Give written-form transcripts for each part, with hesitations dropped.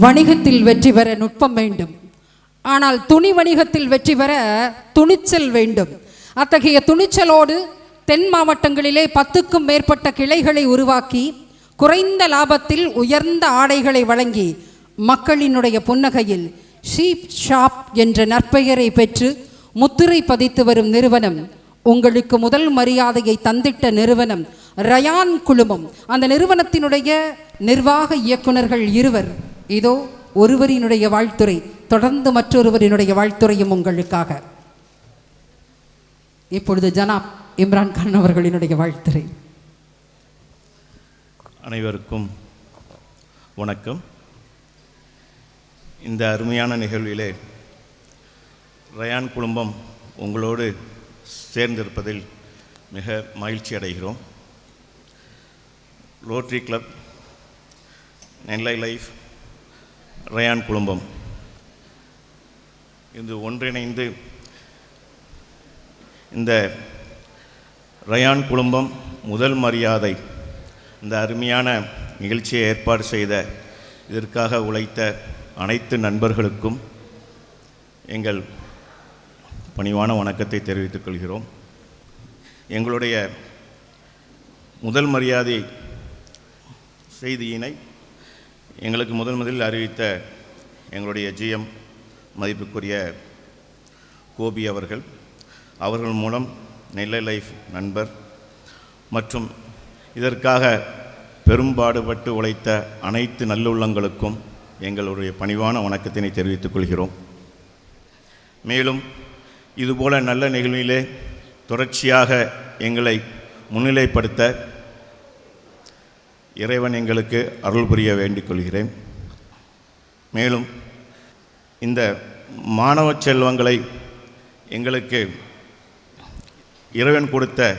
வணிகத்தில் வெற்றி பெற நுட்பம் வேண்டும், ஆனால் துணி வணிகத்தில் வெற்றி பெற துணிச்சல் வேண்டும். அத்தகைய துணிச்சலோடு தென் மாவட்டங்களிலே 10க்கும் மேற்பட்ட கிளைகளை உருவாக்கி குறைந்த லாபத்தில் உயர்ந்த ஆடைகளை வழங்கி மக்களினுடைய புன்னகையில் ஷீப் ஷாப் என்ற நற்பெயரை பெற்று முத்திரை பதித்து வரும் நிறுவனம், உங்களுக்கு முதல் மரியாதையை தந்திட்ட நிறுவனம் ரயான் குழுமம். அந்த நிறுவனத்தினுடைய நிர்வாக இயக்குநர்கள் 2. இதோ ஒருவரினுடைய வாழ்த்துரை, தொடர்ந்து மற்றொருவரினுடைய வாழ்த்துரையும் உங்களுக்காக. இப்பொழுது ஜனாப் இம்ரான் கான் அவர்களினுடைய வாழ்த்துரை. அனைவருக்கும் வணக்கம். இந்த அருமையான நிகழ்விலே ரயான் குழுமம் உங்களோடு சேர்ந்திருப்பதில் மிக மகிழ்ச்சி அடைகிறோம். ரோட்டரி கிளப், நெல்லை லைஃப், ரயான் குழுமம் இது ஒன்றிணைந்து இந்த ரயான் குழுமம் முதல் மரியாதை இந்த அருமையான நிகழ்ச்சியை ஏற்பாடு செய்த, இதற்காக உழைத்த அனைத்து நண்பர்களுக்கும் எங்கள் பணிவான வணக்கத்தை தெரிவித்துக் கொள்கிறோம். எங்களுடைய முதல் மரியாதை செய்தியினை எங்களுக்கு முதலில் அறிவித்த எங்களுடைய GM மதிப்புக்குரிய கோபி அவர்கள் மூலம் நெல்லை லைஃப் நண்பர் மற்றும் இதற்காக பெரும்பாடுபட்டு உழைத்த அனைத்து நல்லுள்ளங்களுக்கும் எங்களுடைய பணிவான வணக்கத்தினை தெரிவித்துக் கொள்கிறோம். மேலும் இதுபோல நல்ல நிகழ்விலே தொடர்ச்சியாக எங்களை முன்னிலைப்படுத்த இறைவன் எங்களுக்கு அருள் புரிய வேண்டிக் கொள்கிறேன். மேலும் இந்த மாணவ செல்வங்களை எங்களுக்கு இறைவன் கொடுத்த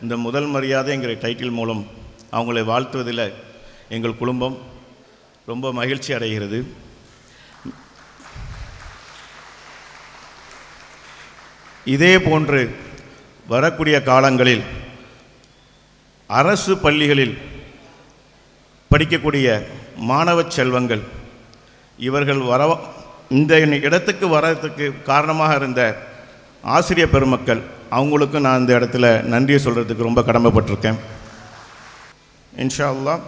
இந்த முதல் மரியாதைங்கிற டைட்டில் மூலம் அவங்களை வாழ்த்துவதில் எங்கள் குடும்பம் ரொம்ப மகிழ்ச்சி அடைகிறது. இதே போன்று வரக்கூடிய காலங்களில் அரசு பள்ளிகளில் படிக்கக்கூடிய மாணவ செல்வங்கள் இவர்கள் இந்த இடத்துக்கு வரதுக்கு காரணமாக இருந்த ஆசிரியர் பெருமக்கள் அவங்களுக்கும் நான் இந்த இடத்துல நன்றியை சொல்கிறதுக்கு ரொம்ப கடமைப்பட்டிருக்கேன். இன்ஷா அல்லாஹ்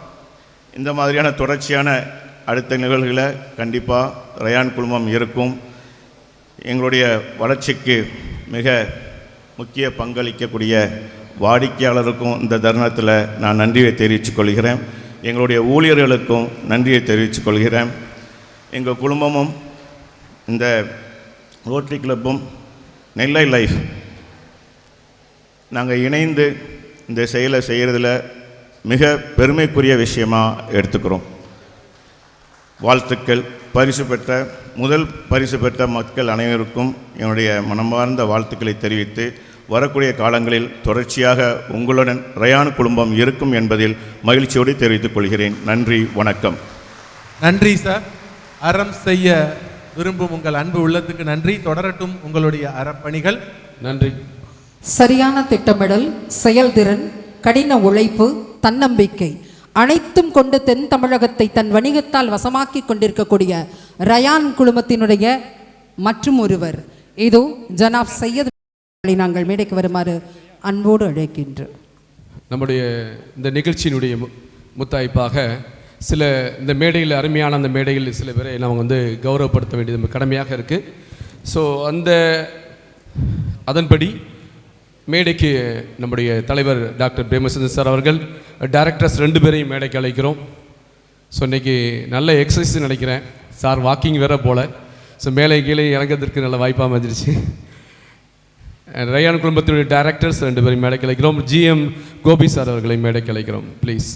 இந்த மாதிரியான தொடர்ச்சியான அடுத்த நிகழ்வுகளை கண்டிப்பாக ரயான் குழுமம் இருக்கும். எங்களுடைய வளர்ச்சிக்கு மிக முக்கிய பங்களிக்கக்கூடிய வாடிக்கையாளருக்கும் இந்த தருணத்தில் நான் நன்றியை தெரிவித்துக் கொள்கிறேன். எங்களுடைய ஊழியர்களுக்கும் நன்றியை தெரிவித்துக் கொள்கிறேன். எங்கள் குடும்பமும் இந்த ரோட்டரி கிளப்பும் நெல்லை லைஃப் நாங்கள் இணைந்து இந்த செயலை செய்கிறதுல மிக பெருமைக்குரிய விஷயமாக எடுத்துக்கிறோம். வாழ்த்துக்கள். முதல் பரிசு பெற்ற மக்கள் அனைவருக்கும் என்னுடைய மனமார்ந்த வாழ்த்துக்களை தெரிவித்து வரக்கூடிய காலங்களில் தொடர்ச்சியாக உங்களுடன் ரயான் குழுமம் இருக்கும் என்பதில் மகிழ்ச்சியோடு தெரிவித்துக் கொள்கிறேன். நன்றி, வணக்கம். நன்றி சார். அறம் செய்ய விரும்பும் உங்கள் அன்பு உள்ளத்துக்கு நன்றி. தொடரட்டும் உங்களுடைய அறப்பணிகள். நன்றி. சரியான திட்டமிடல், செயல்திறன், கடின உழைப்பு, தன்னம்பிக்கை அனைத்தும் கொண்டு தென் தமிழகத்தை தன் வணிகத்தால் வசமாக்கி கொண்டிருக்கக்கூடிய ரயான் குழுமத்தினுடைய மற்றும் ஒருவர் இதோ ஜனாப் சையத் நாங்கள் மேடைக்கு வருமாறு அன்போடு அழைக்கின்றோம். நம்முடைய இந்த நிகழ்ச்சியினுடைய முத்தாய்ப்பாக சில இந்த மேடையில் அருமையான அந்த மேடையில் சில பேரை நம்ம கௌரவப்படுத்த வேண்டியது நம்ம கடமையாக இருக்குது. ஸோ அதன்படி மேடைக்கு நம்முடைய தலைவர் டாக்டர் பிரேமச்சந்திரன் சார் அவர்கள், டைரக்டர்ஸ் 2 பேரையும் மேடைக்கு அழைக்கிறோம். ஸோ இன்றைக்கி நல்ல எக்ஸசைஸ் நினைக்கிறேன். சார் வாக்கிங் வேறு போல். ஸோ மேலே கீழே இறங்கிறதுக்கு நல்ல வாய்ப்பாக அமைஞ்சிருச்சு. ரயான் குழுமத்தினுடைய டைரக்டர்ஸ் 2 பேரையும் மேடைக்கு அழைக்கிறோம். GM கோபி சார் அவர்களை மேடைக்கு அழைக்கிறோம் ப்ளீஸ்.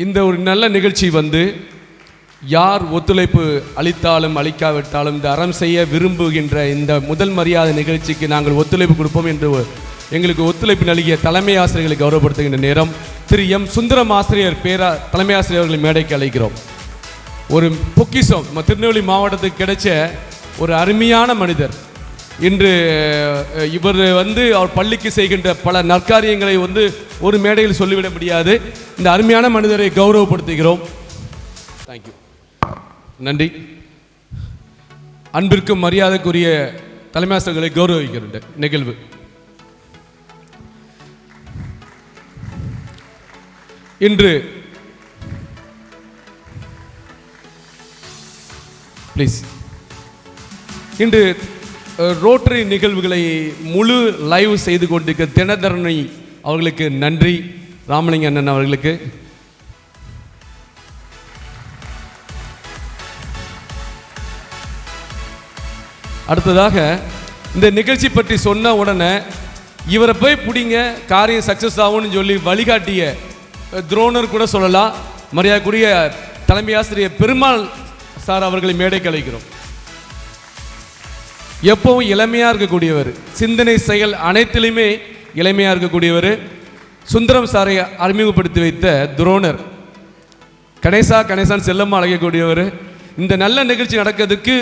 இந்த ஒரு நல்ல நிகழ்ச்சி யார் ஒத்துழைப்பு அளித்தாலும் அளிக்காவிட்டாலும் இந்த அறம் செய்ய விரும்புகின்ற இந்த முதல் மரியாதை நிகழ்ச்சிக்கு நாங்கள் ஒத்துழைப்பு கொடுப்போம் என்று எங்களுக்கு ஒத்துழைப்பு நல்கிய தலைமை ஆசிரியர்களை கௌரவப்படுத்துகின்ற நேரம் திரு M. சுந்தரம் ஆசிரியர் தலைமை ஆசிரியர் அவர்களை மேடைக்கு அழைக்கிறோம். ஒரு பொக்கிஷம் நம்ம திருநெல்வேலி மாவட்டத்துக்கு கிடைச்ச ஒரு அருமையான மனிதர். இன்று இவர் வந்து அவர் பள்ளிக்கு செய்கின்ற பல நற்காரியங்களை வந்து ஒரு மேடையில் சொல்லிவிட முடியாது. இந்த அருமையான மனிதரை கௌரவப்படுத்துகிறோம். தேங்க்யூ, நன்றி. அன்பிற்கும் மரியாதைக்குரிய தலைமை ஆசிரியர்களை கௌரவிக்கிற நிகழ்வு. இன்று ப்ளீஸ் இன்று ரோட்டரி நிகழ்வுகளை முழு லைவ் செய்து கொண்டிருக்க தினதரணி அவர்களுக்கு நன்றி. ராமலிங்க அண்ணன் அவர்களுக்கு. அடுத்ததாக இந்த நிகழ்ச்சி பற்றி சொன்ன உடனே இவரை போய் பிடிங்க காரியம் சக்ஸஸ் ஆகும்னு சொல்லி வழிகாட்டிய துரோணர் கூட சொல்லலாம். மரியாதைக்குரிய தலைமை ஆசிரியர் பெருமாள் சார் அவர்களை மேடைக்கு அழைக்கிறோம். எப்பவும் இளமையாக இருக்கக்கூடியவர், சிந்தனை செயல் அனைத்திலுமே இளமையாக இருக்கக்கூடியவர். சுந்தரம் சாரை அறிமுகப்படுத்தி வைத்த துரோணர், கணேசான்னு செல்லம்மா அழைக்கக்கூடியவர். இந்த நல்ல நிகழ்ச்சி நடக்கிறதுக்கு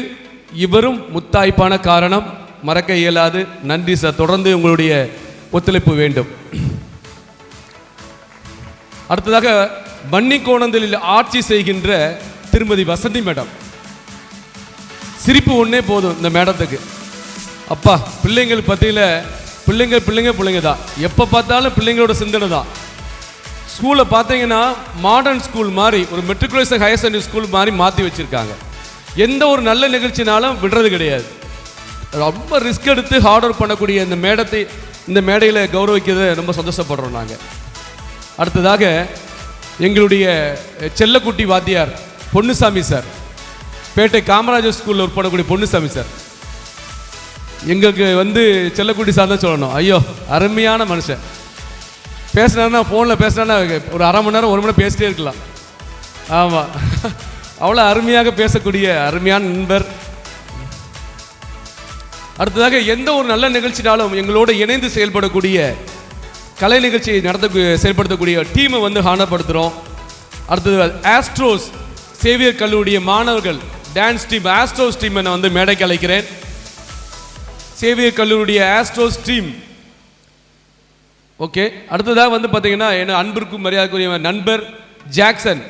இவரும் முத்தாய்ப்பான காரணம், மறக்க இயலாது. நன்றி சார், தொடர்ந்து உங்களுடைய ஒத்துழைப்பு வேண்டும். அடுத்ததாக வன்னிக்கோணந்தலில் ஆட்சி செய்கின்ற திருமதி வசந்தி மேடம். சிரிப்பு ஒன்றே போதும் இந்த மேடத்துக்கு. அப்பா, பிள்ளைங்கள் பற்றியில் பிள்ளைங்க தான், எப்போ பார்த்தாலும் பிள்ளைங்களோட சிந்தனை தான். ஸ்கூலை பார்த்தீங்கன்னா மாடர்ன் ஸ்கூல் மாதிரி, ஒரு மெட்ரிகுலேஷன் ஹையர் செகண்டரி ஸ்கூல் மாதிரி மாற்றி வச்சுருக்காங்க. எந்த ஒரு நல்ல நிகழ்ச்சினாலும் விடுறது கிடையாது. ரொம்ப ரிஸ்க் எடுத்து ஹார்ட் ஒர்க் பண்ணக்கூடிய இந்த மேடையில் கௌரவிக்கிறது ரொம்ப சந்தோஷப்படுறோம் நாங்கள். அடுத்ததாக எங்களுடைய செல்லக்குட்டி வாத்தியார் பொன்னுசாமி சார், பேட்டை காமராஜர் ஸ்கூலில் ஒர்க் பண்ணக்கூடிய பொன்னுசாமி சார். எங்களுக்கு வந்து செல்லக்குட்டி சார் தான் சொல்லணும். ஐயோ, அருமையான மனுஷன். பேசினாருன்னா ஃபோனில் பேசினாருன்னா ஒரு அரை மணி நேரம் 1 மணி நேரம் பேசிட்டே இருக்கலாம். ஆமாம், அவ்வளோ அருமையாக பேசக்கூடிய அருமையான நண்பர். அடுத்ததாக எந்த ஒரு நல்ல நிகழ்ச்சினாலும் எங்களோடு இணைந்து செயல்படக்கூடிய கலை நிகழ்ச்சியை செயல்படுத்தக்கூடிய டீமை வந்து ஆனப்படுத்துகிறோம். அடுத்தது ஆஸ்ட்ரோஸ் சேவியர் கல்லூரிய மாணவர்கள் டான்ஸ் டீம், ஆஸ்ட்ரோஸ் டீம் நான் வந்து மேடைக்கு அழைக்கிறேன். சேவியர் கல்லூரிய ஆஸ்ட்ரோஸ் டீம். ஓகே. அடுத்ததாக வந்து பார்த்தீங்கன்னா என்ன அன்பிற்கும் மரியாதைக்குரிய நண்பர் ஜாக்சன்,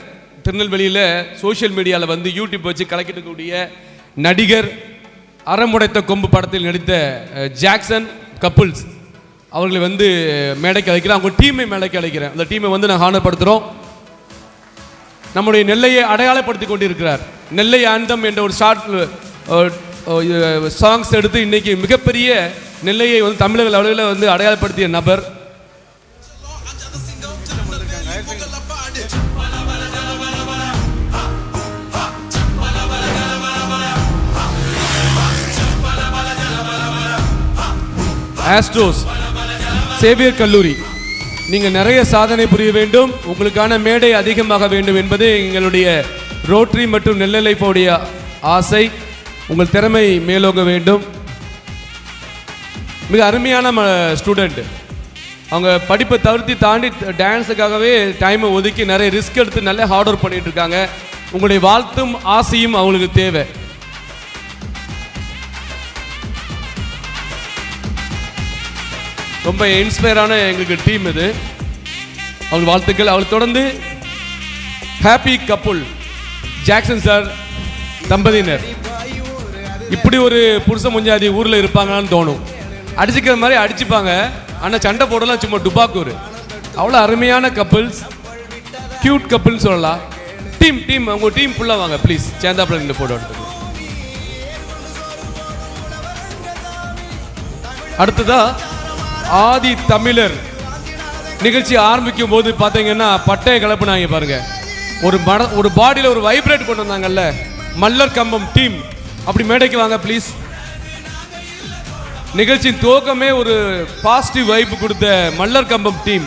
திருநெல்வேலியில் சோஷியல் மீடியாவில் வந்து யூடியூப் வச்சு கலக்கிட்டக்கூடிய நடிகர், அறமுடைத்த கொம்பு படத்தில் நடித்த ஜாக்சன் கப்புள்ஸ் அவர்களை வந்து மேடைக்கு அழைக்கிறேன். அவங்க டீமை மேடைக்கு அழைக்கிறேன். அந்த டீமை வந்து நாங்கள் ஆனப்படுத்துகிறோம். நம்முடைய நெல்லையை அடையாளப்படுத்தி கொண்டிருக்கிறார். நெல்லை ஆந்தம் என்ற ஒரு ஷார்ட் சாங்ஸ் எடுத்து இன்னைக்கு மிகப்பெரிய நெல்லையை வந்து தமிழக அளவில் வந்து அடையாளப்படுத்திய நபர். ஆஸ்ட்ரோஸ் சேவியர் கல்லூரி, நீங்கள் நிறைய சாதனை புரிய வேண்டும், உங்களுக்கான மேடை அதிகமாக வேண்டும் என்பது எங்களுடைய ரோட்டரி மற்றும் நெல்லைப்போடைய ஆசை. உங்கள் திறமை மேலோங்க வேண்டும். மிக அருமையான ஸ்டூடெண்ட். அவங்க படிப்பை தாண்டி டான்ஸுக்காகவே டைமை ஒதுக்கி நிறைய ரிஸ்க் எடுத்து நல்ல ஹார்ட் ஒர்க் பண்ணிட்டு இருக்காங்க. உங்களுடைய வாழ்த்தும் ஆசையும் அவங்களுக்கு தேவை. ரொம்ப இன்ஸ்பயரான எங்களுக்கு டீம் இது. அவங்க வாழ்த்துக்கள். அவளுக்கு தொடர்ந்து ஹாப்பி கப்புள் ஜாக்சன் சார் தம்பதியினர். இப்படி ஒரு புருஷ முஞ்சாதி ஊரில் இருப்பாங்களான்னு தோணும். அடிச்சுக்கிற மாதிரி அடிச்சுப்பாங்க, ஆனால் சண்டை போடலாம் சும்மா டுபாக்கூர். அவ்வளோ அருமையான கப்புள்ஸ், கியூட் கப்புள்னு சொல்லலாம். டீம் உங்கள் டீம் ஃபுல்லாக வாங்க ப்ளீஸ். சேந்தாப்பில் ரெண்டு போட்டோ எடுத்துக்கோ. அடுத்ததா ஆதி தமிழர் நிகழ்ச்சி ஆரம்பிக்கும் போது பார்த்தீங்கன்னா பட்டையை கிளப்புனாங்க பாருங்க. ஒரு பாடியில் ஒரு வைப்ரேட் கொண்டு வந்தாங்கல்ல, மல்லர் கம்பம் டீம். அப்படி மேடைக்கு வாங்க ப்ளீஸ். நிகழ்ச்சியின் துவக்கமே ஒரு பாசிட்டிவ் வைப் கொடுத்த மல்லர் கம்பம் டீம்.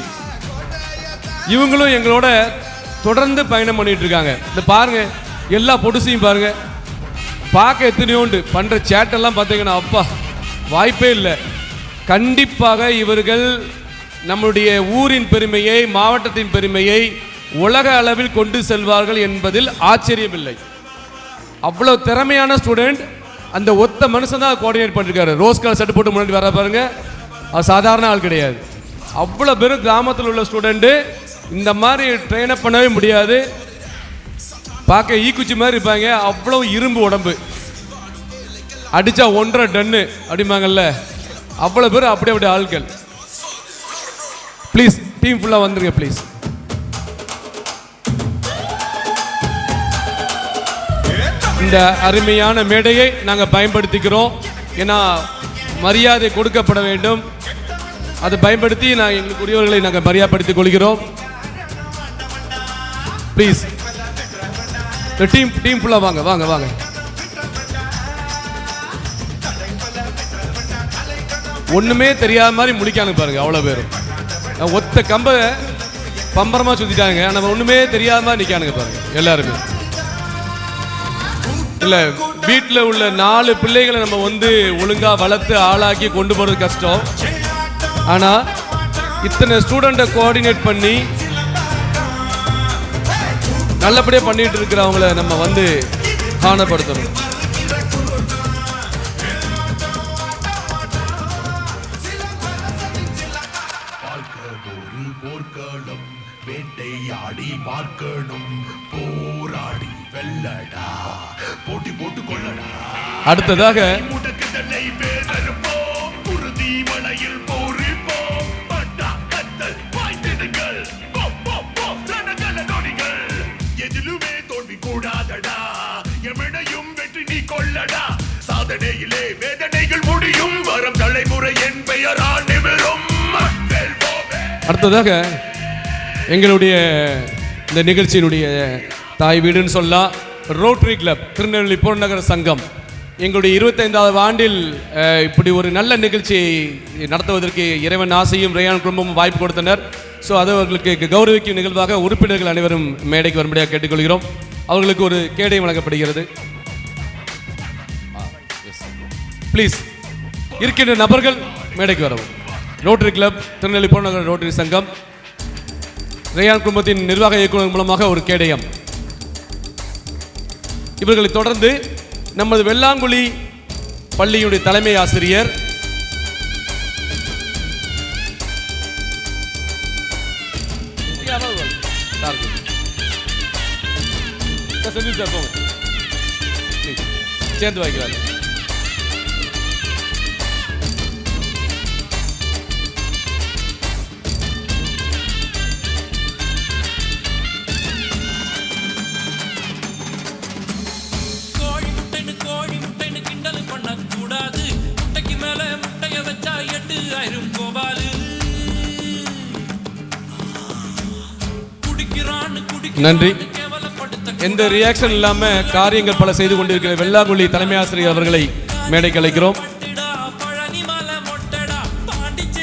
இவங்களும் எங்களோட தொடர்ந்து பயணம் பண்ணிட்டு இருக்காங்க. இந்த பாருங்க, எல்லா பொடுசையும் பாருங்க, பார்க்க எத்தனையோண்டு பண்ற சேட்டெல்லாம் பார்த்தீங்கன்னா அப்பா வாய்ப்பே இல்லை. கண்டிப்பாக இவர்கள் நம்முடைய ஊரின் பெருமையை, மாவட்டத்தின் பெருமையை உலக அளவில் கொண்டு செல்வார்கள் என்பதில் ஆச்சரியமில்லை. அவ்வளோ திறமையான ஸ்டூடெண்ட். அந்த ஒத்த மனுஷன் தான் கோஆர்டினேட் பண்ணிருக்காரு. ரோஸ் கலர் சட்டு போட்டு முன்னாடி வர பாருங்க, அது சாதாரண ஆள் கிடையாது. அவ்வளோ பேரும் கிராமத்தில் உள்ள ஸ்டூடெண்ட்டு இந்த மாதிரி ட்ரெயின் அப் பண்ணவே முடியாது. பார்க்க ஈக்குச்சி மாதிரி இருப்பாங்க, அவ்வளோ இரும்பு உடம்பு, அடித்தா 1.5 டன்னு அப்படிம்பாங்கல்ல, அவ்வளோ பேர் அப்படி ஆட்கள். ப்ளீஸ் டீம் ஃபுல்லாக வந்துருங்க ப்ளீஸ். இந்த அருமையான மேடையை நாங்கள் பயன்படுத்திக்கிறோம். ஏன்னா மரியாதை கொடுக்கப்பட வேண்டும், அதை பயன்படுத்தி நான் எங்களுக்குரியவர்களை நாங்கள் மரியாதைப்படுத்திக் கொள்கிறோம். ப்ளீஸ் டீம் ஃபுல்லாக வாங்க வாங்க வாங்க. ஒன்றுமே தெரியாத மாதிரி முடிக்கானுங்க பாருங்க, அவ்வளோ பேரும் ஒத்த கம்ப பம்பரமாக சுற்றிட்டாங்க, ஆனால் ஒன்றுமே தெரியாத மாதிரி நிற்கானுங்க பாருங்க எல்லாருமே. இல்லை, வீட்டில் உள்ள 4 பிள்ளைகளை நம்ம வந்து ஒழுங்காக வளர்த்து ஆளாக்கி கொண்டு போகிறது கஷ்டம். ஆனால் இத்தனை ஸ்டூடெண்ட்டை கோஆர்டினேட் பண்ணி நல்லபடியாக பண்ணிட்டு இருக்கிறவங்கள நம்ம வந்து காணப்படுத்தணும். வேட்டையாடி பார்க்கணும், போராடி வெல்லடா, போட்டி போட்டு கொள்ளடா. அடுத்ததாக எதிலுமே தோல்வி கூடாதடா, எமனையும் வெற்றி நீ கொள்ளடா. சாதனையிலே வேதனைகள் முடியும், வரும் தலைமுறை என் பெயரால் நிமிரும். அடுத்ததாக எங்களுடைய இந்த நிகழ்ச்சியினுடைய தாய் வீடுன்னு சொல்லலாம், ரோட்டரி கிளப் திருநெல்வேலி புறநகர சங்கம் எங்களுடைய 25வது ஆண்டில் இப்படி ஒரு நல்ல நிகழ்ச்சியை நடத்துவதற்கு இறைவன் ஆசையும் ரேயான் குடும்பமும் வாய்ப்பு கொடுத்தனர். ஸோ அது அவர்களுக்கு கௌரவிக்கும் நிகழ்வாக உறுப்பினர்கள் அனைவரும் மேடைக்கு வரும்படியாக கேட்டுக்கொள்கிறோம். அவர்களுக்கு ஒரு கேடயம் வழங்கப்படுகிறது. ப்ளீஸ் இருக்கின்ற நபர்கள் மேடைக்கு வரவும். ரோட்டரி கிளப் திருநெல்வேலி புறநகர ரோட்டரி சங்கம் ரேயான் குடும்பத்தின் நிர்வாக இயக்குநர் மூலமாக ஒரு கேடயம். இவர்களை தொடர்ந்து நமது வெள்ளாங்குழி பள்ளியுடைய தலைமை ஆசிரியர் சேர்ந்து வைக்கிறார். நன்றி. எந்த ரியாக்ஷன் இல்லாம காரியங்கள் பல செய்து கொண்டிருக்கிற வெள்ளாங்குழி தலைமை ஆசிரியர் அவர்களை மேடைக்கு அழைக்கிறோம்.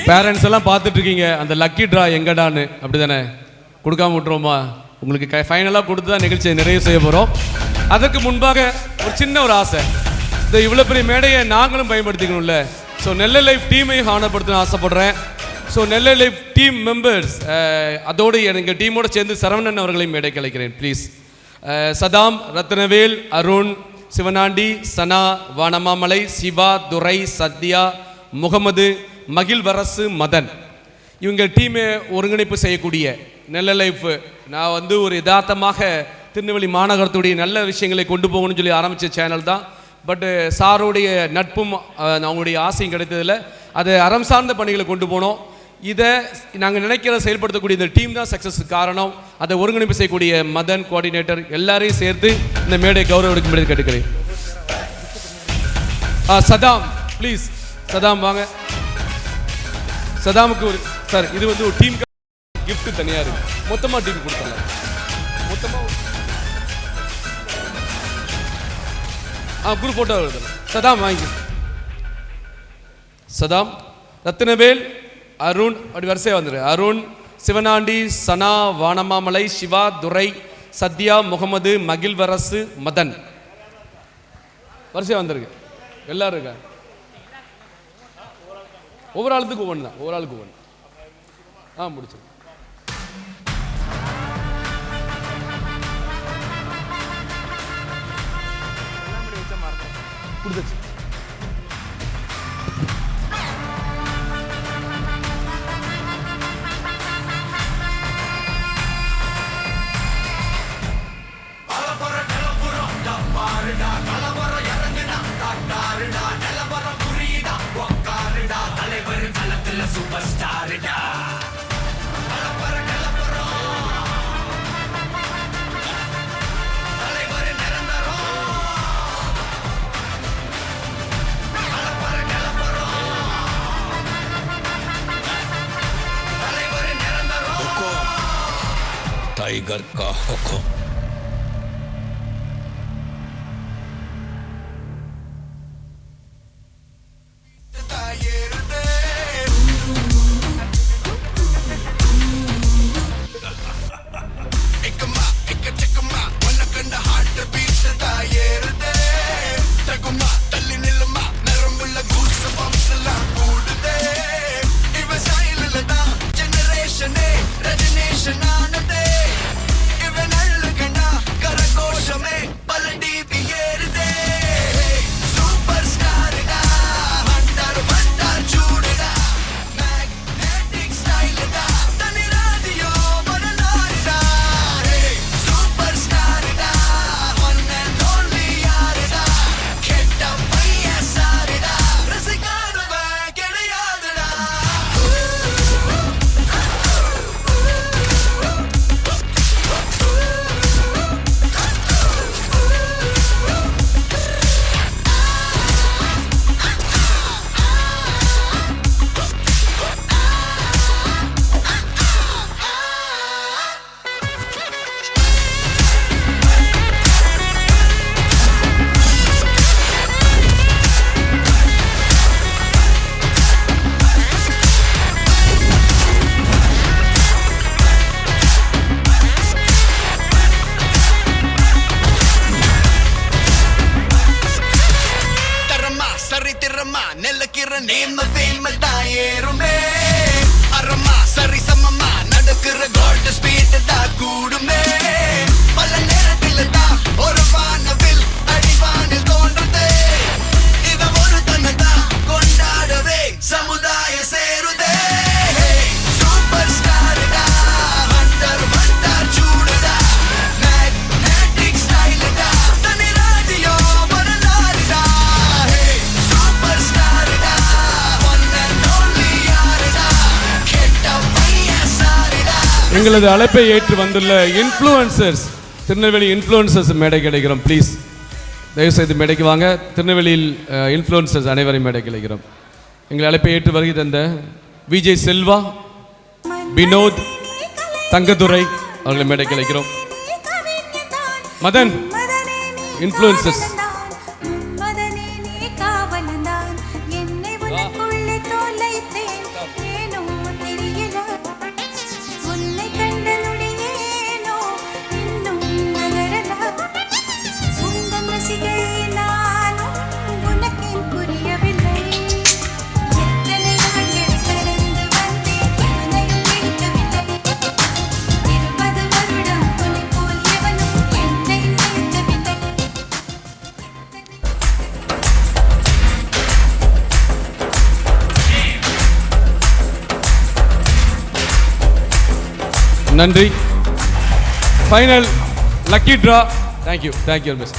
பேரண்ட்ஸ் எல்லாம் பார்த்துட்டு இருக்கீங்க, அந்த லக்கி டிரா எங்கடான்னு, அப்படிதானே? கொடுக்காம விட்டுருவோமா? உங்களுக்கு ஃபைனலாக கொடுத்து தான் நிகழ்ச்சியை நிறைவு செய்ய போகிறோம். அதற்கு முன்பாக ஒரு சின்ன ஒரு ஆசை, இந்த இவ்வளோ பெரிய மேடையை நாங்களும் பயன்படுத்திக்கணும்ல. ஸோ நெல்லை லைஃப் டீமையும் ஆனப்படுத்தணும்னு ஆசைப்படுறேன். ஸோ நெல்லை லைஃப் டீம் மெம்பர்ஸ், அதோடு எங்கள் டீமோடு சேர்ந்து சரவணன் அவர்களையும் மேடைக்கு அழைக்கிறேன் ப்ளீஸ். சதாம், ரத்னவேல், அருண், சிவனாண்டி, சனா, வானமாமலை, சிவா, துரை, சத்யா, முகமது, மகிழ்வரசு, மதன், இவங்க டீமை ஒருங்கிணைப்பு செய்யக்கூடிய நெல்லை லைஃப். நான் வந்து ஒரு யதார்த்தமாக திருநெல்வேலி மாநகரத்துடைய நல்ல விஷயங்களை கொண்டு போகணும்னு சொல்லி ஆரம்பித்த சேனல் தான். பட்டு சாருடைய நட்பும் அவங்களுடைய ஆசையும் கிடைத்ததில் அதை அறம் சார்ந்த பணிகளை கொண்டு போனோம். இதை நாங்கள் நினைக்கிறத செயல்படுத்தக்கூடிய இந்த டீம் தான் சக்ஸஸுக்கு காரணம். அதை ஒருங்கிணைப்பு செய்யக்கூடிய மதன், கோஆர்டினேட்டர் எல்லாரையும் சேர்த்து இந்த மேடை கௌரவிக்கும்படி கேட்டுக்கிறேன். சதாம் ப்ளீஸ், சதாம் வாங்க. சதாமுக்கு ஒரு சார், இது வந்து ஒரு டீம் கிஃப்ட் தனியாக இருக்கு, மொத்தமாக டீம் கொடுத்துடலாம். மொத்தமாக குரூப் ஃபோட்டோ வருது. சதாம் வாங்கி. சதாம், ரத்னவேல், அருண், அப்படி வரிசையாக வந்துரு. அருண், சிவனாண்டி, சனா, வானமாமலை, சிவா, துரை, சத்யா, முகமது, மகிழ்வரசு, மதன், வரிசையாக வந்துருக்கு. எல்லாரும் இருக்கா? ஒவ்வொரு ஆளுக்கு ஒவ்வொன்று தான், ஒவ்வொரு ஆளுக்கு ஒவ்வொன்று. முடிச்சிருக்கு. கொடுத்துச்சு. சூப்பர் ஸ்டார்டா टाइगर का हुक्म எங்களது அழைப்பை ஏற்று வந்துள்ள இன்ஃப்ளூயன்சர்ஸ், திருநெல்வேலி இன்ஃப்ளூயன்சர்ஸ் மேடை கிடைக்கிறோம். ப்ளீஸ் தயவுசெய்து மேடைக்கு வாங்க. திருநெல்வேலியில் இன்ஃப்ளூயன்சர்ஸ் அனைவரையும் மேடை கிடைக்கிறோம். எங்கள் அழைப்பை ஏற்று வருகை தந்த விஜய் செல்வா, வினோத், தங்கதுரை அவர்களை மேடை கிடைக்கிறோம். மதன் இன்ஃப்ளூயன்சர்ஸ் நன்றி. Final lucky draw. Thank you miss.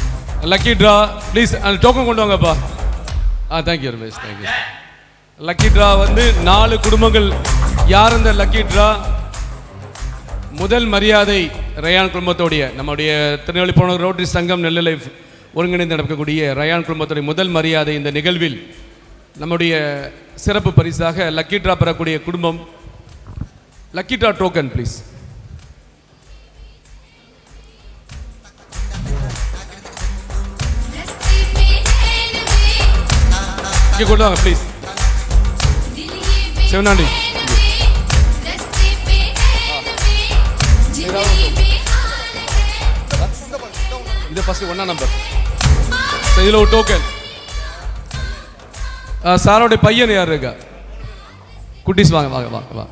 Lucky draw please அந்த டோக்கன் கொண்டு வாங்கப்பா. Thank you miss. Thank you. Lucky draw வந்து 4 குடும்பங்கள். யார் இந்த லக்கி ட்ரா? முதல் மரியாதை ரயான் குடும்பத்தோடைய, நம்முடைய திருநெல்வேலி புறநகர் ரோட்டரி சங்கம் நெல்லை ஒருங்கிணைந்து நடக்கக்கூடிய ரயான் குடும்பத்துடைய முதல் மரியாதை இந்த நிகழ்வில் நம்முடைய சிறப்பு பரிசாக லக்கி ட்ரா பெறக்கூடிய குடும்பம். Lucky draw token please. இங்கே கொண்டு வாங்க ப்ளீஸ். சிவனாண்டி இது ஃபர்ஸ்ட் 1 நம்பர். இதில் ஒரு டோக்கன். சாரோடைய பையன் யார் இருக்கா? குட்டீஸ் வாங்க வாங்க வாங்க வாங்க.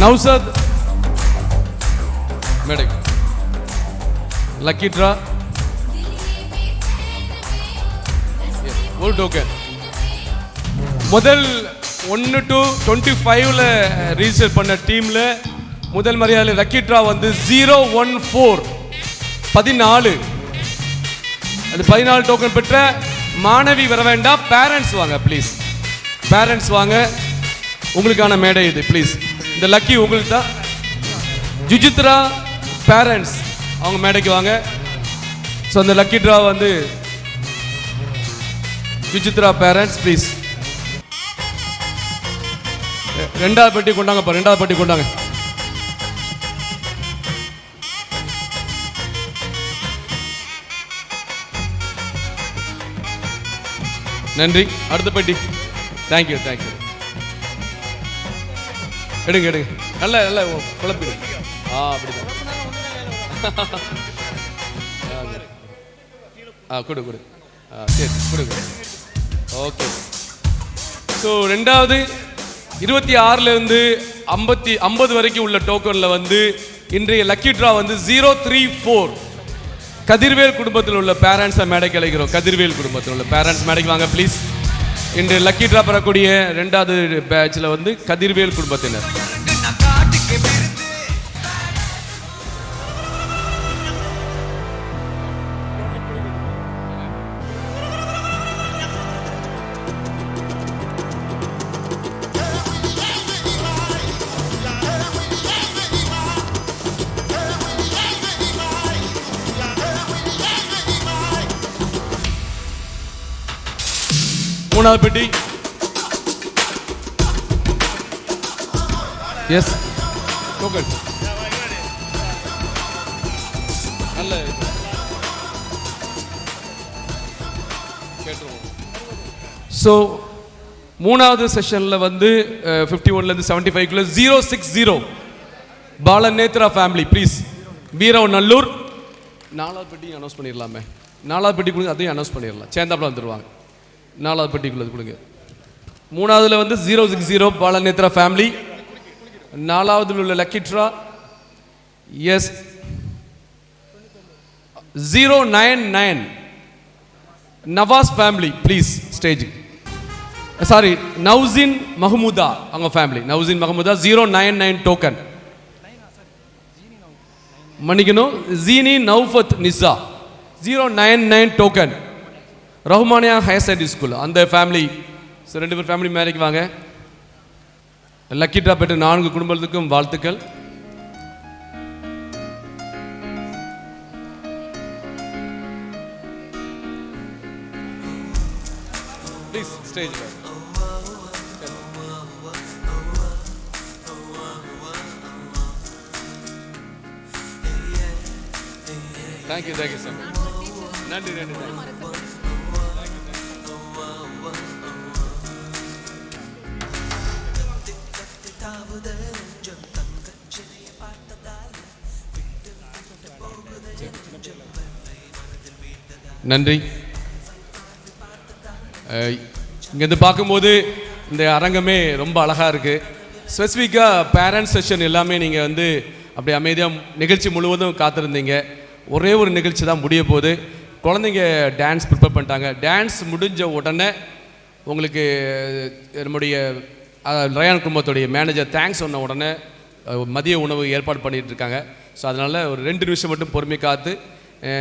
நௌசத் மேடம். லக்கி ட்ரா ஒரு டோக்கன். முதல் 1 to 25ல ரிஜிஸ்டர் பண்ண டீம்ல முதல் மரியாதை லக்கி ட்ரா வந்து 014 14 அந்த 14 டோக்கன் பெற்ற மாணவி வர வேண்டாம், பேரண்ட்ஸ் வாங்க ப்ளீஸ். பேரண்ட்ஸ் வாங்க, உங்களுக்கான மேடை இது ப்ளீஸ். இந்த லக்கி உங்களுக்கு தான். ஜுஜித்ரா பேரண்ட்ஸ் அவங்க மேடைக்கு வாங்க. ஸோ அந்த லக்கி ட்ரா வந்து ஜுஜித்ரா பேரண்ட்ஸ் ப்ளீஸ். ரெண்டாவது பெட்டி கொண்டாங்கப்பா, ரெண்டாவது பெட்டி கொண்டாங்க. நன்றி. அடுத்த பெட்டி. Thank you thank you. எடுங்க எடுங்க, நல்ல நல்ல குழப்பிடு. அப்படிதான். கொடு கொடு. சரி கொடுங்க. ஓகே. ஸோ ரெண்டாவது 26லேருந்து 50 வரைக்கும் உள்ள டோக்கனில் வந்து இன்றைய லக்கி ட்ரா வந்து 034 கதிர்வேல் குடும்பத்தில் உள்ள பேரண்ட்ஸை மேடைக்கு அழைக்கிறோம். கதிர்வேல் குடும்பத்தில் உள்ள பேரண்ட்ஸ் மேடைக்கு வாங்க ப்ளீஸ். இன்று லக்கி ட்ரா பெறக்கூடிய ரெண்டாவது பேட்சில் வந்து கதிர்வேல் குடும்பத்தினர். மூணாவது பெட்டி. Yes token. நல்ல கேட்டுருவோம். ஸோ மூணாவது செஷனில் வந்து 51லேருந்து 75க்குள்ள 060 Balanethra family please. Veeravanallur. நாலாவது பெட்டி அனௌன்ஸ் பண்ணிடலாமே. நாலாவது பெட்டி கொடுங்க, அதையும் அனௌன்ஸ் பண்ணிடலாம். சேர்ந்தாப்பில் வந்துடுவாங்க. நாலாவது பெட்டிக்குள்ளது கொடுங்க. மூணாவதுல வந்து 060 பாலநேத்ரா ஃபேமிலி. நாலாவதுல உள்ள lucky draw S 099 Nawaz family please stage. Sorry, Nousin Mahamuda அவங்க ஃபேமிலி. நௌசின் மஹமுதா 099 டோக்கன். மன்னிக்கணும், Jeeni Noufath Nisa 099 token. Rahmania higher secondary school அந்த ஃபேமிலி. ஸோ 2 பேர் ஃபேமிலி மேடைக்கு வாங்க. லக்கி ட்ரா பெற்ற 4 குடும்பத்துக்கும் வாழ்த்துக்கள். Please stage. Thank you thank you sir. நன்றி நன்றி நன்றி. நன்றி. இங்கேருந்து பார்க்கும்போது இந்த அரங்கமே ரொம்ப அழகாக இருக்குது. ஸ்பெசிஃபிக்காக பேரண்ட்ஸ் செஷன் எல்லாமே நீங்கள் வந்து அப்படி அமைதியாக நிகழ்ச்சி முழுவதும் காத்திருந்தீங்க. ஒரே ஒரு நிகழ்ச்சி தான் முடிய போகுது. குழந்தைங்க டான்ஸ் ப்ரிப்பேர் பண்ணிட்டாங்க. டான்ஸ் முடிஞ்ச உடனே உங்களுக்கு நம்முடைய ரயான் குடும்பத்துடைய மேனேஜர் தேங்க்ஸ் சொன்ன உடனே மதிய உணவு ஏற்பாடு பண்ணிகிட்டு இருக்காங்க. ஸோ அதனால் ஒரு 2 நிமிஷம் மட்டும் பொறுமை காத்து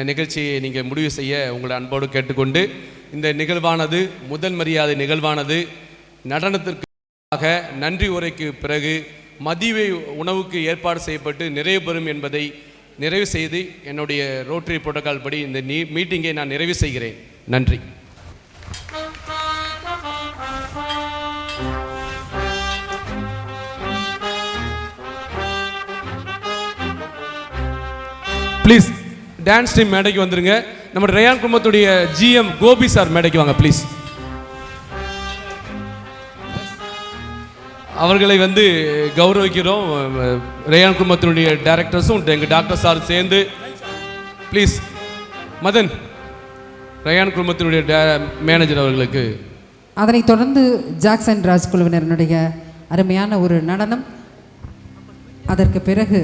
நிகழ்ச்சியை நீங்கள் முடிவு செய்ய உங்களை அன்போடு கேட்டுக்கொண்டு, இந்த நிகழ்வானது முதல் மரியாதை நிகழ்வானது நடனத்திற்காக நன்றி உரைக்கு பிறகு மதிய உணவுக்கு ஏற்பாடு செய்யப்பட்டு நிறைவு பெறும் என்பதை நிறைவு செய்து என்னுடைய ரோட்டரி புரோட்டோகால் படி இந்த மீட்டிங்கை நான் நிறைவு செய்கிறேன். நன்றி. ப்ளீஸ் டான்ஸ் டீம் மேடைக்கு வந்துருங்க. நம்ம ரயான் குடும்பத்துடைய GM கோபி சார் மேடைக்கு வாங்க ப்ளீஸ். அவர்களை வந்து கௌரவிக்கிறோம். ரயான் குடும்பத்தினுடைய டைரக்டர்ஸும் எங்கள் டாக்டர் சார் சேர்ந்து ப்ளீஸ். மதன், ரயான் குடும்பத்தினுடைய மேனேஜர் அவர்களுக்கு. அதனைத் தொடர்ந்து ஜாக்சன் ராஜ் குழுவினருடைய அருமையான ஒரு நடனம். அதற்கு பிறகு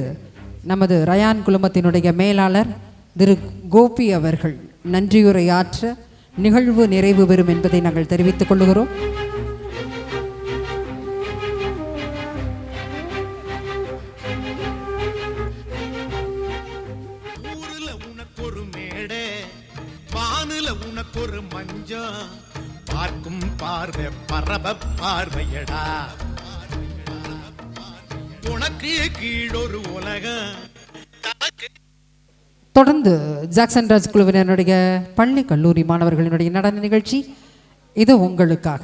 நமது ரயான் குழுமத்தினுடைய மேலாளர் திரு கோபி அவர்கள் நன்றியுரையாற்ற நிகழ்வு நிறைவு பெறும் என்பதை நாங்கள் தெரிவித்துக் கொள்கிறோம். ஊருல உனக்கொரு மேடை, வானுல ஒரு மஞ்சம் பார்க்கும் பார்வை பரப பார்வையடா உனக்கு கீழொரு உலகம் தொடர்ந்து ஜாக்சன் ராஜ் குழுவினருடைய பள்ளி கல்லூரி மாணவர்களினுடைய நடன நிகழ்ச்சி இது உங்களுக்காக.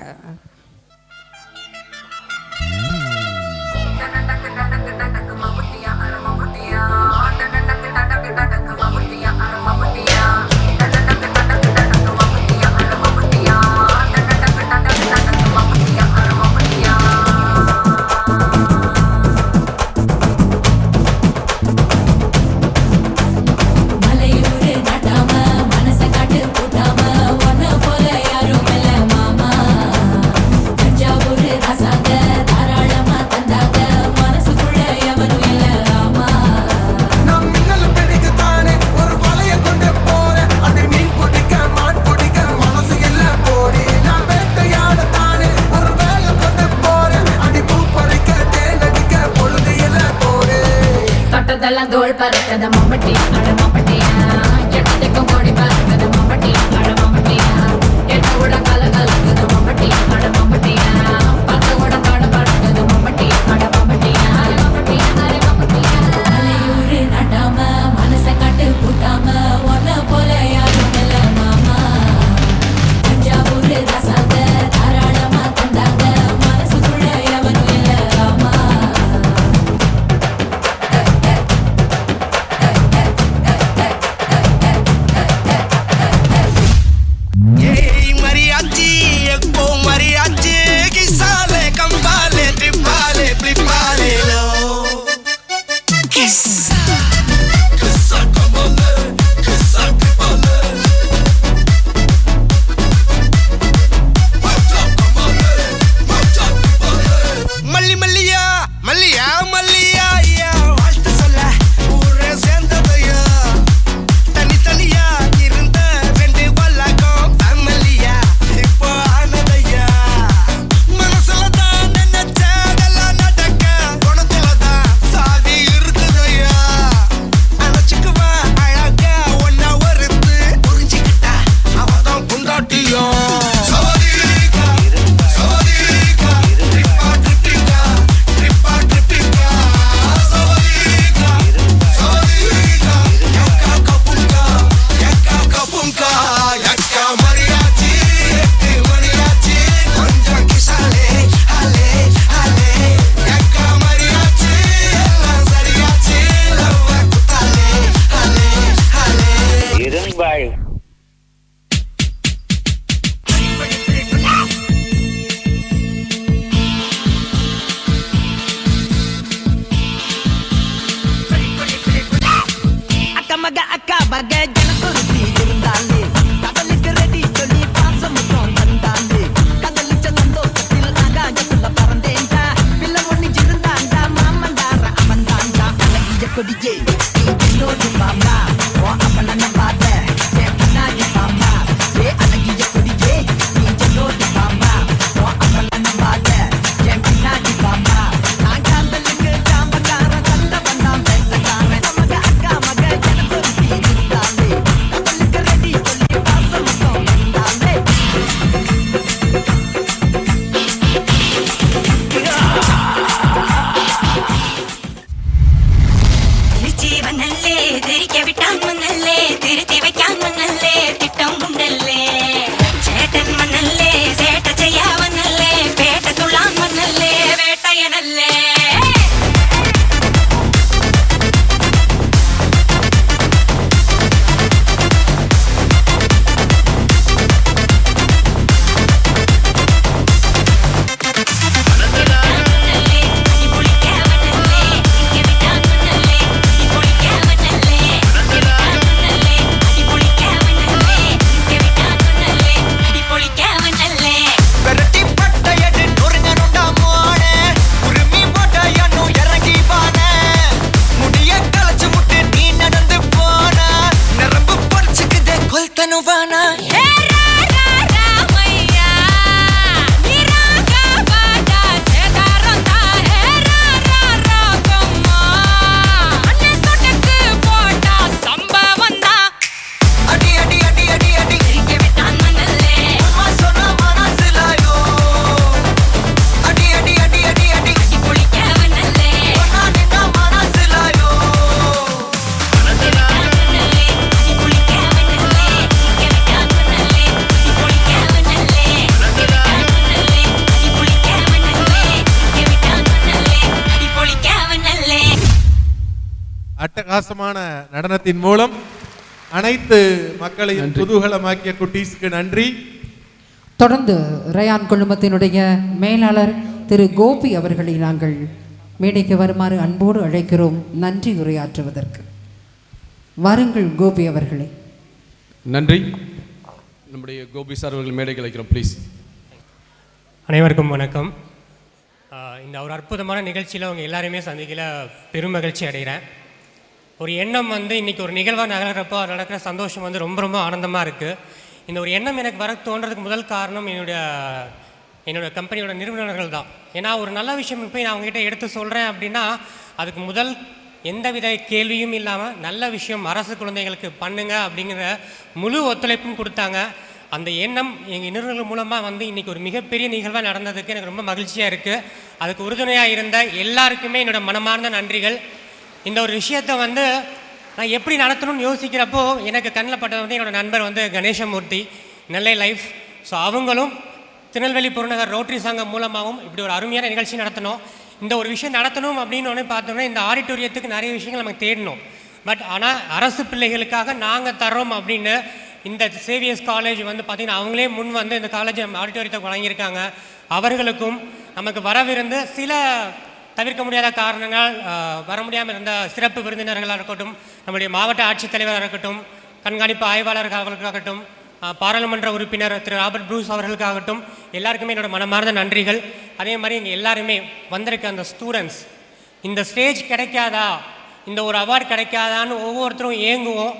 தோள் பறக்கத மம்பட்டியா அட மம்பட்டியா எட்டத்துக்கும் கோடி பறக்கத மம்பட்டியா அட மம்பட்டியா எட்ட கூட கல கலக்குது மம்பட்டியா அட மம்பட்டியா பத்த கூட பாட பறக்கது மம்பட்டியா அட மம்பட்டியா மம்பட்டியா அட மம்பட்டியா மலையூரு நட்டாம மனச கட்டு கூட்டாம ஒன்ன போல யாரும் இல்ல மாமா தஞ்சாவூர் ரசாங்க தாராளமா தந்தாங்க மனசுக்குள்ள எவனும் இல்ல ஆமா பிரகாசமான நடனத்தின் மூலம் அனைத்து மக்களையும் குதூகலமாக்கிய குட்டீஸ்க்கு நன்றி. தொடர்ந்து ரயான் குழுமத்தினுடைய மேலாளர் திரு கோபி அவர்களை நாங்கள் மேடைக்கு வருமாறு அன்போடு அழைக்கிறோம் நன்றி உரையாற்றுவதற்கு. வாருங்கள் கோபி அவர்களே. நன்றி. நம்முடைய கோபி சார் அவர்கள் மேடைக்கு அழைக்கிறோம் ப்ளீஸ். அனைவருக்கும் வணக்கம். இந்த ஒரு அற்புதமான நிகழ்ச்சியில் அவங்க எல்லாருமே சந்திக்கல பெரும் மகிழ்ச்சி அடைகிறேன். ஒரு எண்ணம் இன்றைக்கி ஒரு நிகழ்வாக நகர்றப்போ நடக்கிற சந்தோஷம் ரொம்ப ரொம்ப ஆனந்தமாக இருக்குது. இந்த ஒரு எண்ணம் எனக்கு வர தோன்றதுக்கு முதல் காரணம் என்னோடய கம்பெனியோட நிறுவனர்கள் தான். ஏன்னா ஒரு நல்ல விஷயம் போய் நான் அவங்ககிட்ட எடுத்து சொல்கிறேன் அப்படின்னா அதுக்கு முதல் எந்தவித கேள்வியும் இல்லாமல் நல்ல விஷயம் அரசு குழந்தைகளுக்கு பண்ணுங்க அப்படிங்கிற முழு ஒத்துழைப்பும் கொடுத்தாங்க. அந்த எண்ணம் எங்கள் நிறுவனங்கள் மூலமாக இன்றைக்கி ஒரு மிகப்பெரிய நிகழ்வாக நடந்ததுக்கு எனக்கு ரொம்ப மகிழ்ச்சியாக இருக்குது. அதுக்கு உறுதுணையாக இருந்த எல்லாருக்குமே என்னோடய மனமார்ந்த நன்றிகள். இந்த ஒரு விஷயத்தை நான் எப்படி நடத்தணும்னு யோசிக்கிறப்போ எனக்கு கண்ணில் பட்டது என்னோடய நண்பர் கணேசமூர்த்தி நெல்லை லைஃப். ஸோ அவங்களும் திருநெல்வேலி புறநகர் ரோட்டரி சங்கம் மூலமாகவும் இப்படி ஒரு அருமையான நிகழ்ச்சி நடத்தணும். இந்த ஒரு விஷயம் நடத்தணும் அப்படின்னு பார்த்தோம்னா இந்த ஆடிட்டோரியத்துக்கு நிறைய விஷயங்கள் நமக்கு தேடணும். பட் ஆனால் அரசு பிள்ளைகளுக்காக நாங்கள் தர்றோம் அப்படின்னு இந்த சேவியர்ஸ் காலேஜ் பார்த்திங்கன்னா அவங்களே முன் இந்த காலேஜ் ஆடிட்டோரியத்தை வழங்கியிருக்காங்க. அவர்களுக்கும் நமக்கு வரவிருந்து சில தவிர்க்க முடியாத காரணங்கள் வர முடியாமல் இருந்த சிறப்பு விருந்தினர்களாக இருக்கட்டும், நம்முடைய மாவட்ட ஆட்சித்தலைவராக இருக்கட்டும், கண்காணிப்பு ஆய்வாளர்கள் அவர்களுக்காகட்டும், பாராளுமன்ற உறுப்பினர் திரு ராபர்ட் ப்ரூஸ் அவர்களுக்காகட்டும் எல்லாருக்குமே என்னோடய மனமார்ந்த நன்றிகள். அதே மாதிரி இங்கே எல்லாருமே வந்திருக்க அந்த ஸ்டூடெண்ட்ஸ் இந்த ஸ்டேஜ் கிடைக்காதா, இந்த ஒரு அவார்டு கிடைக்காதான்னு ஒவ்வொருத்தரும் ஏங்குவோம்.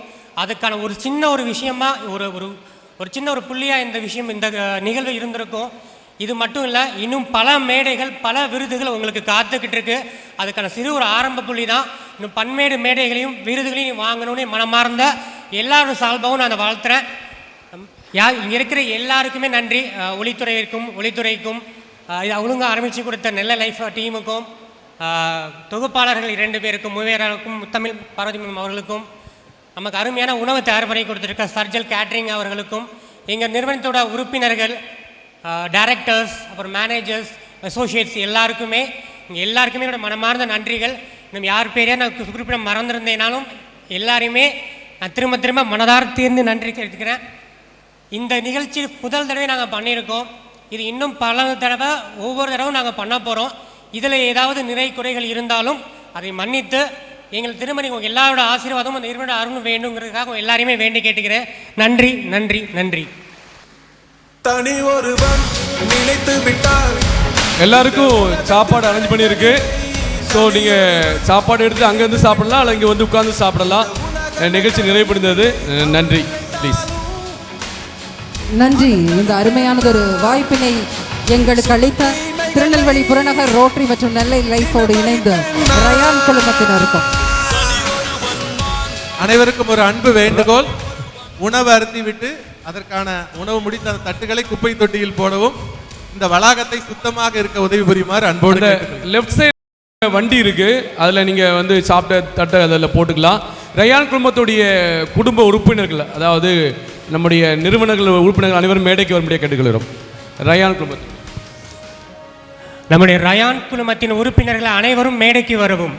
அதுக்கான ஒரு சின்ன ஒரு விஷயமாக ஒரு சின்ன ஒரு புள்ளியாக இந்த விஷயம் இந்த நிகழ்வு இருந்திருக்கும். இது மட்டும் இல்லை, இன்னும் பல மேடைகள் பல விருதுகள் உங்களுக்கு காத்துக்கிட்டு இருக்கு. அதுக்கான சிறு ஒரு ஆரம்ப புள்ளி தான். இன்னும் பன்மேடு மேடைகளையும் விருதுகளையும் வாங்கணும்னு மனமார்ந்த எல்லாரும் சால்பாகவும் நான் வாழ்த்துறேன். இங்கே இருக்கிற எல்லாருக்குமே நன்றி. ஒளித்துறைக்கும் இது ஒழுங்காக ஆரம்பித்து கொடுத்த நெல்லை லைஃப் டீமுக்கும், தொகுப்பாளர்கள் 2 பேருக்கும், மூவேராருக்கும், முத்தமிழ் பார்வதி அவர்களுக்கும், நமக்கு அருமையான உணவு தயார் பண்ணி கொடுத்துருக்க சர்ஜல் கேட்ரிங் அவர்களுக்கும், எங்கள் நிறுவனத்தோட உறுப்பினர்கள், டைரக்டர்ஸ், அப்புறம் மேனேஜர்ஸ், அசோசியேட்ஸ் எல்லாருக்குமே என்னோட மனமார்ந்த நன்றிகள். இன்னும் யார் பேரையாக நான் குறிப்பிட மறந்துருந்தேனாலும் எல்லாரையுமே நான் திரும்ப மனதார தீர்ந்து நன்றி கேட்டுக்கிறேன். இந்த நிகழ்ச்சி முதல் தடவை நாங்கள் பண்ணியிருக்கோம். இது இன்னும் பல தடவை ஒவ்வொரு தடவும் நாங்கள் பண்ண போகிறோம். இதில் ஏதாவது நிறை குறைகள் இருந்தாலும் அதை மன்னித்து எங்கள் திருமணி உங்கள் எல்லாரோட ஆசீர்வாதமும் அந்த நிறுவன அருள் வேண்டுங்கிறதுக்காக எல்லாரையுமே வேண்டி கேட்டுக்கிறேன். நன்றி நன்றி நன்றி. தனி ஒருவன் நினைத்து விட்டால் எல்லாருக்கும் சாப்பாடு அரேஞ்ச் பண்ணியிருக்கு. ஸோ நீங்கள் சாப்பாடு எடுத்து அங்கேருந்து சாப்பிடலாம், இல்லை இங்கே உட்காந்து சாப்பிடலாம். நிகழ்ச்சி நிறைவுபடுந்தது. நன்றி. ப்ளீஸ். நன்றி. இந்த அருமையானதொரு வாய்ப்பினை எங்களுக்கு அளித்த திருநெல்வேலி புறநகர் ரோட்டரி மற்றும் நெல்லை லைஃபோடு இணைந்த ரயான் குழுமத்தினருக்கும் அனைவருக்கும் ஒரு அன்பு வேண்டுகோள். உணவு அருந்திவிட்டு அதற்கான உணவு முடித்த அந்த தட்டுகளை குப்பை தொட்டியில் போடவும், இந்த வளாகத்தை சுத்தமாக இருக்க உதவி புரியுமாறு அன்போடு. லெஃப்ட் சைடு வண்டி இருக்கு, அதில் நீங்கள் சாப்பிட்ட தட்டை அதில் போட்டுக்கலாம். ரயான் குழுமத்துடைய குடும்ப உறுப்பினர்கள், அதாவது நம்முடைய நிறுவனங்கள் உறுப்பினர்கள் அனைவரும் மேடைக்கு வரும்படியாக கேட்டுக்கொள்கிறோம். ரயான் குழுமத்தில் நம்முடைய ரயான் குழுமத்தின் உறுப்பினர்கள் அனைவரும் மேடைக்கு வரவும்.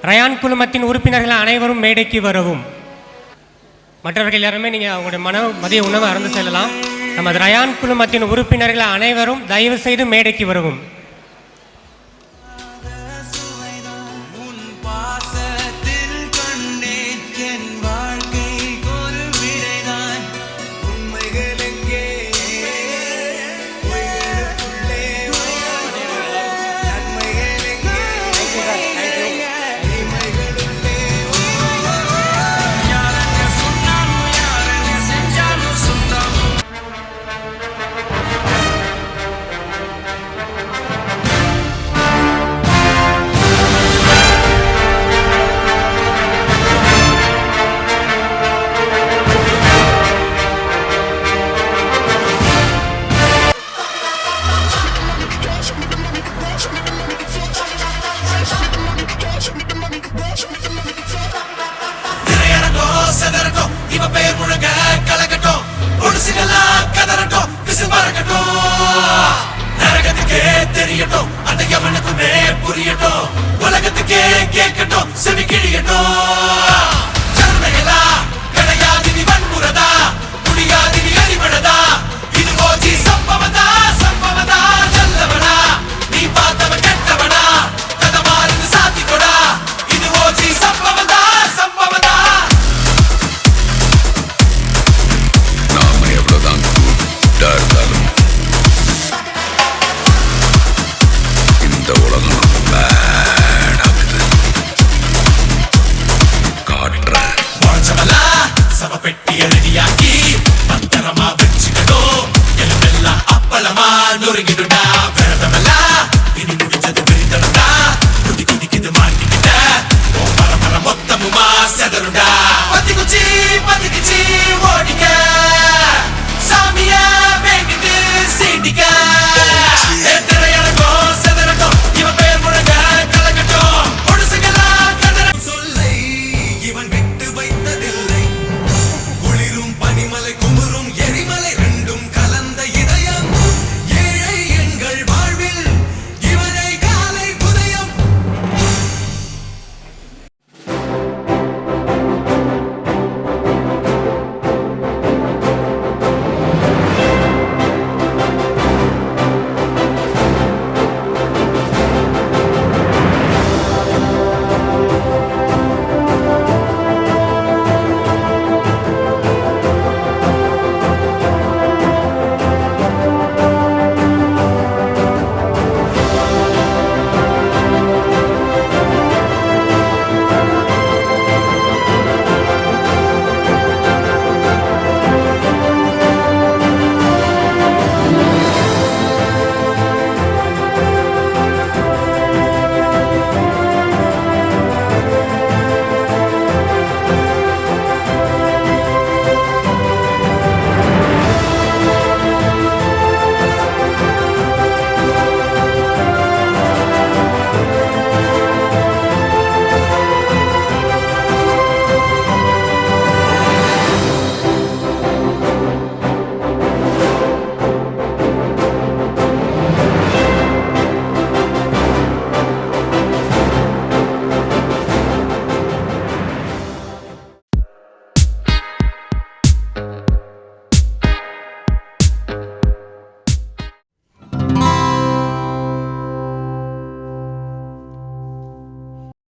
ரயான் குழுமத்தின் உறுப்பினர்கள் அனைவரும் மேடைக்கு வரவும். மற்றவர்கள் எல்லாருமே நீங்கள் அவங்களுடைய மதிய உணவு அறந்து செல்லலாம். நமது ரயான் குழுமத்தின் உறுப்பினர்கள் அனைவரும் தயவு செய்து மேடைக்கு வரவும். தெரியட்டும், அந்த எவனுக்குமே புரியட்டும், உலகத்துக்கே கேட்கட்டும், செவி கிழியட்டும்.